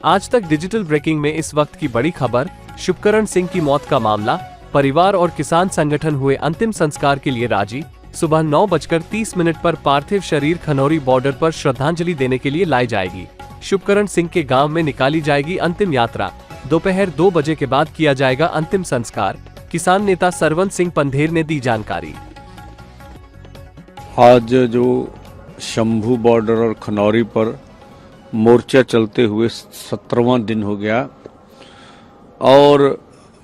आज तक digital breaking में इस वक्त की बड़ी खबर, शुभकरण सिंह की मौत का मामला। परिवार और किसान संगठन हुए अंतिम संस्कार के लिए राजी। सुबह 9:30 पर पार्थिव शरीर खनौरी बॉर्डर पर श्रद्धांजलि देने के लिए लाई जाएगी। शुभकरण सिंह के गांव में निकाली जाएगी अंतिम यात्रा। दोपहर 2 बजे के बाद किया जाएगा अंतिम संस्कार। किसान नेता सरवंत सिंह पंधेर ने दी जानकारी। आज जो शंभू बॉर्डर और खनौरी पर मोर्चा चलते हुए 17वां दिन हो गया और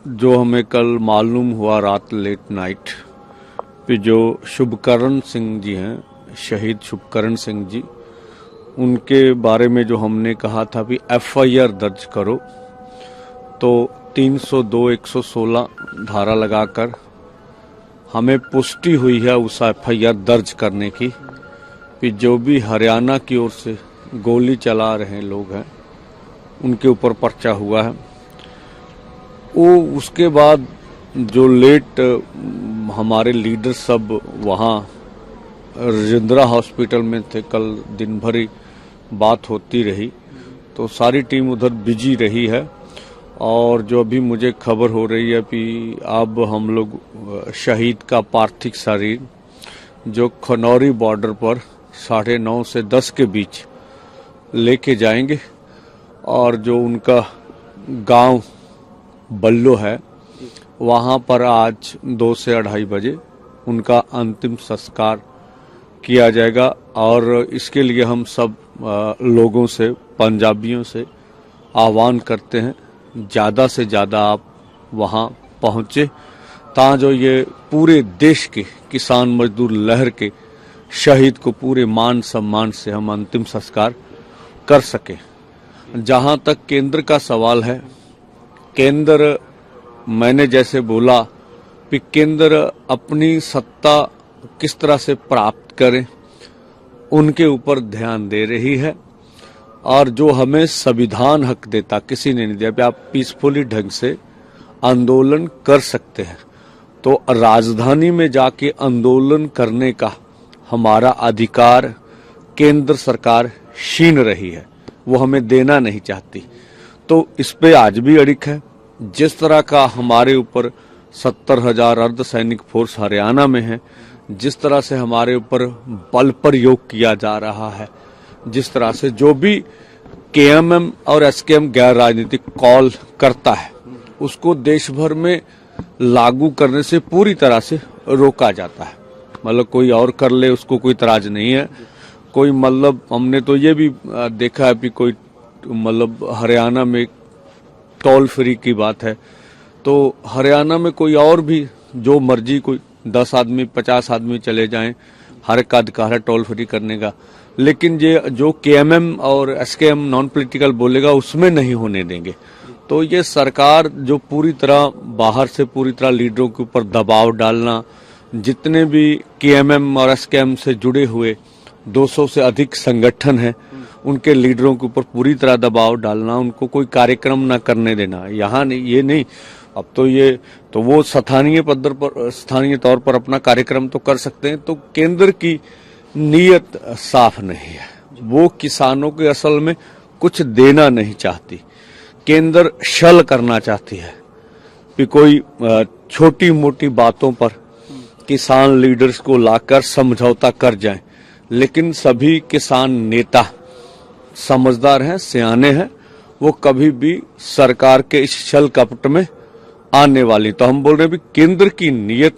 जो हमें कल मालूम हुआ रात लेट नाइट कि जो शुभकरण सिंह जी हैं, शहीद शुभकरण सिंह जी, उनके बारे में जो हमने कहा था कि FIR दर्ज करो, तो 302, 116 धारा लगाकर हमें पुष्टि हुई है उस FIR दर्ज करने की कि जो भी हरियाणा की ओर से गोली चला रहे लोग हैं उनके ऊपर पर्चा हुआ है। वो उसके बाद जो लेट हमारे लीडर सब वहाँ राजेंद्रा हॉस्पिटल में थे, कल दिन भर ही बात होती रही, तो सारी टीम उधर बिजी रही है। और जो अभी मुझे खबर हो रही है कि अब हम लोग शहीद का पार्थिव शरीर जो खनौरी बॉर्डर पर 9:30 से 10 के बीच लेके जाएंगे और जो उनका गांव बल्लो है वहां पर आज 2 से 2:30 बजे उनका अंतिम संस्कार किया जाएगा। और इसके लिए हम सब लोगों से, पंजाबियों से आह्वान करते हैं ज़्यादा से ज़्यादा आप वहां पहुंचे, ताकि जो ये पूरे देश के किसान मजदूर लहर के शहीद को पूरे मान सम्मान से हम अंतिम संस्कार कर सके। जहां तक केंद्र का सवाल है, केंद्र, मैंने जैसे बोला कि केंद्र अपनी सत्ता किस तरह से प्राप्त करे उनके ऊपर ध्यान दे रही है। और जो हमें संविधान हक देता, किसी ने नहीं दिया कि आप पीसफुली ढंग से आंदोलन कर सकते हैं, तो राजधानी में जाके आंदोलन करने का हमारा अधिकार केंद्र सरकार छीन रही है, वो हमें देना नहीं चाहती। तो इस पे आज भी अड़िक है। जिस तरह का हमारे ऊपर 70,000 अर्धसैनिक फोर्स हरियाणा में है, जिस तरह से हमारे ऊपर बल प्रयोग किया जा रहा है, जिस तरह से जो भी KMM और SKM गैर राजनीतिक कॉल करता है उसको देश भर में लागू करने से पूरी तरह से रोका जाता है। मतलब कोई और कर ले उसको कोई इतराज नहीं है। कोई मतलब हमने तो ये भी देखा है कि कोई मतलब हरियाणा में टोल फ्री की बात है, तो हरियाणा में कोई और भी जो मर्जी कोई 10 आदमी 50 आदमी चले जाएं, हर एक का अधिकार है टोल फ्री करने का। लेकिन ये जो KMM और SKM नॉन पॉलिटिकल बोलेगा उसमें नहीं होने देंगे। तो ये सरकार जो पूरी तरह बाहर से पूरी तरह लीडरों के ऊपर दबाव डालना, जितने भी KMM और SKM से जुड़े हुए 200 से अधिक संगठन हैं उनके लीडरों के ऊपर पूरी तरह दबाव डालना, उनको कोई कार्यक्रम न करने देना। यहाँ नहीं, ये नहीं, अब तो ये तो वो स्थानीय तौर पर अपना कार्यक्रम तो कर सकते हैं। तो केंद्र की नीयत साफ नहीं है, वो किसानों के असल में कुछ देना नहीं चाहती। केंद्र छल करना चाहती है कि कोई छोटी मोटी बातों पर किसान लीडर्स को लाकर समझौता कर जाए। लेकिन सभी किसान नेता समझदार हैं, सियाने हैं, वो कभी भी सरकार के इस छल कपट में आने वाली। तो हम बोल रहे हैं कि केंद्र की नीयत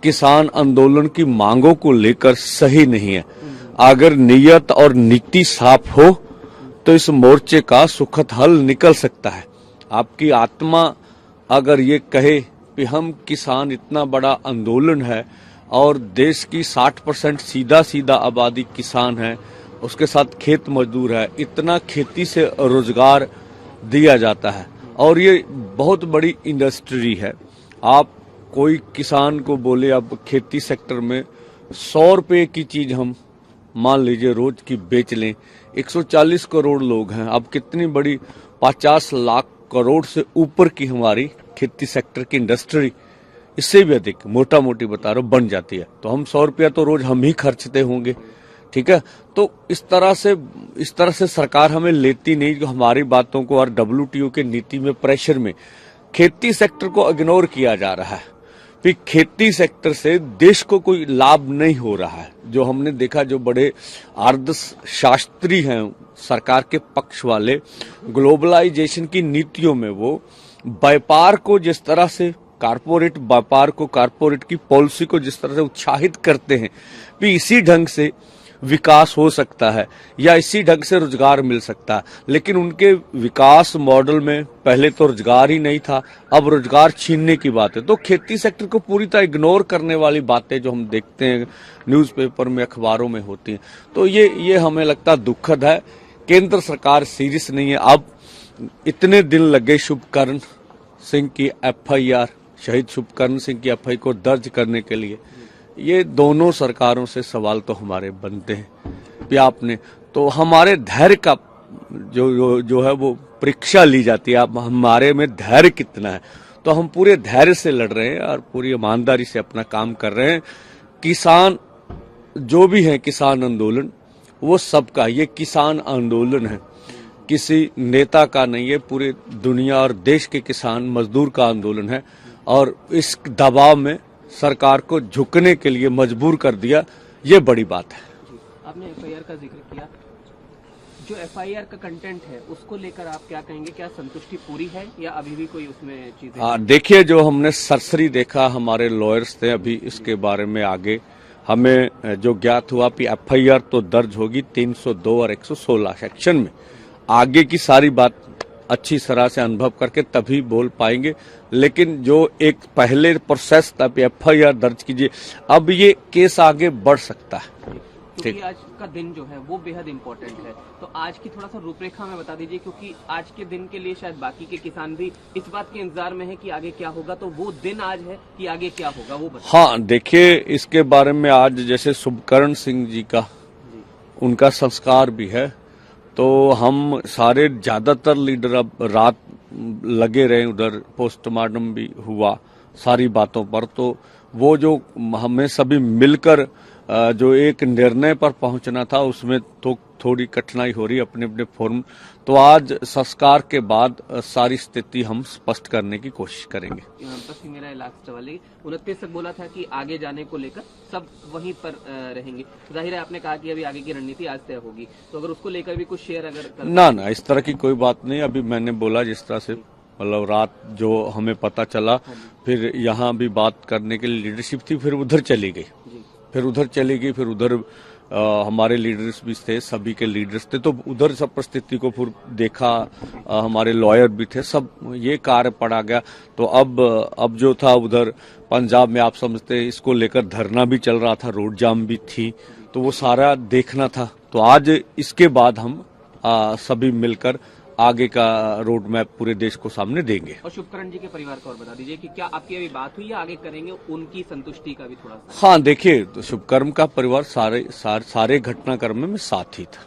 किसान आंदोलन की मांगों को लेकर सही नहीं है। अगर नीयत और नीति साफ हो तो इस मोर्चे का सुखद हल निकल सकता है। आपकी आत्मा अगर ये कहे कि हम किसान, इतना बड़ा आंदोलन है और देश की 60% सीधा आबादी किसान है, उसके साथ खेत मजदूर है, इतना खेती से रोजगार दिया जाता है और ये बहुत बड़ी इंडस्ट्री है। आप कोई किसान को बोले अब खेती सेक्टर में 100 रुपए की चीज हम मान लीजिए रोज की बेच लें, 140 करोड़ लोग हैं, अब कितनी बड़ी 50 लाख करोड़ से ऊपर की हमारी खेती सेक्टर की इंडस्ट्री, इससे भी अधिक मोटा मोटी बता रहा हूं बन जाती है। तो हम 100 रुपया तो रोज हम ही खर्चते होंगे, ठीक है। तो इस तरह से इस तरह से सरकार हमें लेती नहीं, जो हमारी बातों को और WTO के नीति में प्रेशर में खेती सेक्टर को इग्नोर किया जा रहा है। फिर खेती सेक्टर से देश को कोई लाभ नहीं हो रहा है। जो हमने देखा, जो बड़े अर्थशास्त्री हैं सरकार के पक्ष वाले, ग्लोबलाइजेशन की नीतियों में वो व्यापार को जिस तरह से कारपोरेट व्यापार को, कारपोरेट की पॉलिसी को जिस तरह से उत्साहित करते हैं, भी इसी ढंग से विकास हो सकता है या इसी ढंग से रोजगार मिल सकता है। लेकिन उनके विकास मॉडल में पहले तो रोजगार ही नहीं था, अब रोजगार छीनने की बात है। तो खेती सेक्टर को पूरी तरह इग्नोर करने वाली बातें जो हम देखते हैं न्यूज़पेपर में, अखबारों में होती हैं, तो ये हमें लगता दुखद है। केंद्र सरकार सीरियस नहीं है। अब इतने दिन लगे शुभकर्ण सिंह की FIR, शहीद शुभकर्ण सिंह की FIR को दर्ज करने के लिए। ये दोनों सरकारों से सवाल तो हमारे बनते हैं कि आपने तो हमारे धैर्य का जो है वो परीक्षा ली जाती है। आप हमारे में धैर्य कितना है, तो हम पूरे धैर्य से लड़ रहे हैं और पूरी ईमानदारी से अपना काम कर रहे हैं। किसान जो भी है, किसान आंदोलन वो सबका, ये किसान आंदोलन है, किसी नेता का नहीं है, पूरे दुनिया और देश के किसान मजदूर का आंदोलन है। और इस दबाव में सरकार को झुकने के लिए मजबूर कर दिया, ये बड़ी बात है। आपने FIR का जिक्र किया, जो FIR का कंटेंट है उसको लेकर आप क्या कहेंगे? क्या संतुष्टि पूरी है या अभी भी कोई उसमें चीजें? देखिए, जो हमने सरसरी देखा, हमारे लॉयर्स थे अभी इसके बारे में आगे हमें जो ज्ञात हुआ कि FIR तो दर्ज होगी 302 और 116 सेक्शन में। आगे की सारी बात अच्छी तरह से अनुभव करके तभी बोल पाएंगे। लेकिन जो एक पहले प्रोसेस था कि FIR दर्ज कीजिए, अब ये केस आगे बढ़ सकता है। क्योंकि आज का दिन जो है वो बेहद इम्पोर्टेंट है, तो आज की थोड़ा सा रूपरेखा में बता दीजिए, क्योंकि आज के दिन के लिए शायद बाकी के किसान भी इस बात के इंतजार में है कि आगे क्या होगा। तो वो दिन आज है कि आगे क्या होगा वो बताइए। हाँ, देखिए, इसके बारे में आज जैसे शुभकर्ण सिंह जी का उनका संस्कार भी है, तो हम सारे ज्यादातर लीडर अब रात लगे रहे, उधर पोस्टमार्टम भी हुआ सारी बातों पर। तो वो जो हमें सभी मिलकर जो एक निर्णय पर पहुंचना था, उसमें तो थोड़ी कठिनाई हो रही है अपने अपने फॉर्म। तो आज संस्कार के बाद सारी स्थिति हम स्पष्ट करने की कोशिश करेंगे। बस मेरा लास्ट सवाल है, 29 तक बोला था कि आगे जाने को लेकर सब वहीं पर रहेंगे। जाहिर है आपने कहा कि अभी आगे की रणनीति आज तय होगी, तो अगर उसको लेकर भी कुछ शेयर अगर ना, इस तरह की कोई बात नहीं। अभी मैंने बोला जिस तरह से, मतलब रात जो हमें पता चला, फिर यहाँ भी बात करने के लिए लीडरशिप थी, फिर उधर चली गई, फिर उधर हमारे लीडर्स भी थे, सभी के लीडर्स थे, तो उधर सब परिस्थिति को फिर देखा। हमारे लॉयर भी थे, सब ये कार्य पड़ा गया। तो अब जो था उधर पंजाब में, आप समझते हैं, इसको लेकर धरना भी चल रहा था, रोड जाम भी थी, तो वो सारा देखना था। तो आज इसके बाद हम सभी मिलकर आगे का रोड मैप पूरे देश को सामने देंगे। और शुभकर्ण जी के परिवार को और बता दीजिए कि क्या आपकी अभी बात हुई या आगे करेंगे, उनकी संतुष्टि का भी थोड़ा सा? हाँ, देखिए, तो शुभकर्ण का परिवार सारे घटनाक्रम में साथ ही था।